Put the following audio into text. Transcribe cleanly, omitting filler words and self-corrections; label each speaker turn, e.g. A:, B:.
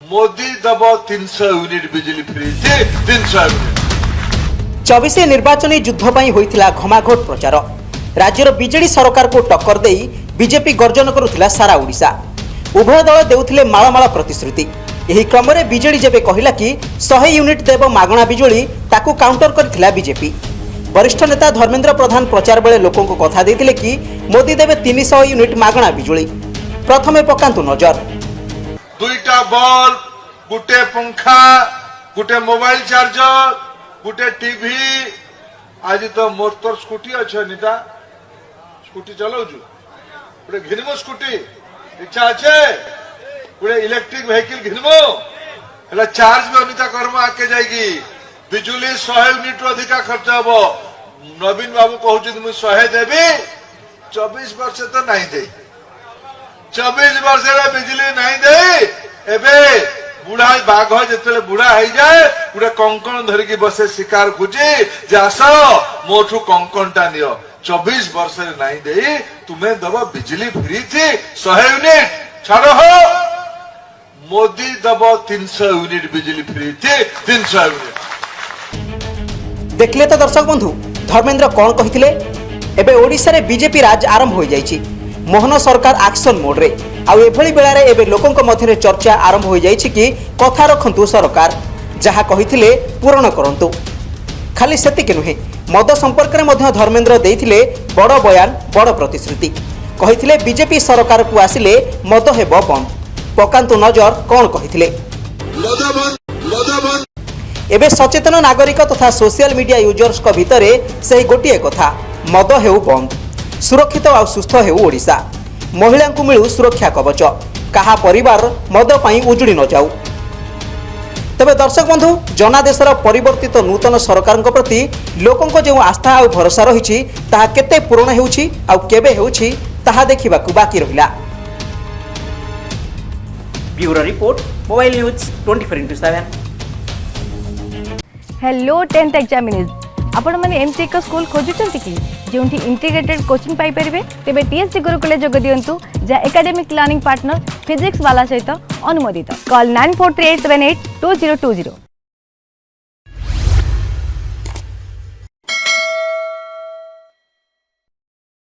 A: मोदी दब 300 यूनिट बिजली free 300 unit.
B: 24 निर्वाचन युद्ध पर होइथिला घमाघोट प्रचार। राज्यर बीजेडी सरकार को टक्कर दे बीजेपी गर्जन करुथिला सारा ओडिशा। उभय दल देउथिले माळमाळ प्रतिश्रुति। एही क्रम में बीजेडी जेबे कहिला कि 100 यूनिट देव मागणा बिजुली ताकू काउंटर करथिला बीजेपी। वरिष्ठ नेता धर्मेंद्र प्रधान प्रचार बेले लोकों को कथा देथिले कि मोदी देवे 300 यूनिट मागणा बिजुली। प्रथमे पकांतु नजर।
A: दुईटा बल्ब, गुटे पंखा, गुटे मोबाइल चार्जर, गुटे टीवी। आज तो मोर तो स्कूटी अच्छे निता स्कूटी चलाऊछु गुटे घिनमो स्कूटी इच्छा अच्छे गुटे इलेक्ट्रिक व्हीकल घिनमो हला चार्ज भी अनिता कर्म आके जाएगी। बिजुली 100 यूनिट अधिका खर्च हम। नवीन बाबू कहूँ मुझे 100 देवी 24 वर्ष तो नहीं दे 24 वर्ष बिजली नहीं दे। एबे बुढ़ा बाघ जिते बुढ़ा हो जाए गोटे कंकण धरिकी बसे शिकार खोजी जे आस मोठू कंकण टा नियो 24 वर्ष नहीं दे तुम्हें दब बिजली फ्री थी 100 यूनिट छाड़ हो। मोदी दब 300 यूनिट बिजली फ्री थी 300 यूनिट।
B: देखले तो दर्शक बंधु धर्मेंद्र कौन कहिथिले। एबे ओडिशा रे बीजेपी राज आरंभ हो जाइछि। मोहन सरकार एक्शन मोड रे आउ एभली बेलारे एबे लोकंक मध्यरे चर्चा आरंभ हो जाइछि कि कथा रखंतु सरकार जहा कहिथिले पूर्ण करंतु। खाली सेतिके नुहे मद संपर्क रे मध्य धर्मेंद्र देइथिले बड़ बयान बड़ प्रतिश्रुति। कहिथिले बीजेपी सरकार को आसिले मद हेबो बंद। पकांतु नजर कौन कहिथिले। एबे सचेतन नागरिक तथा सोशल मीडिया यूजर्स को भितरे सही गोटिए कथा मद हेउ बंद। सुरक्षित और सुस्थ हेउ ओडिशा। महिला को मिलू सुरक्षा कवच। कहा परिवार मद पाई उजुड़ी न जाऊ। तबे दर्शक बंधु जनादेशर परिवर्तित नूतन सरकार प्रति लोकों जो आस्था और भरोसा रही ताहा केते पूर्ण हेउछि आउ केबे हेउछि ताहा देखिबाकू बाकी रहिला। Bureau report mobile news 24x7।
C: Hello 10th examinees आपण माने एमसी एक स्कूल खोजुचंती कि जोंठी इंटीग्रेटेड कोचिंग पाई परिबे तेबे टीएससी गुरुकुले जोग दियंतु जा एकेडमिक लर्निंग पार्टनर फिजिक्स वाला सहित अनुमोदित। कॉल 9438782020।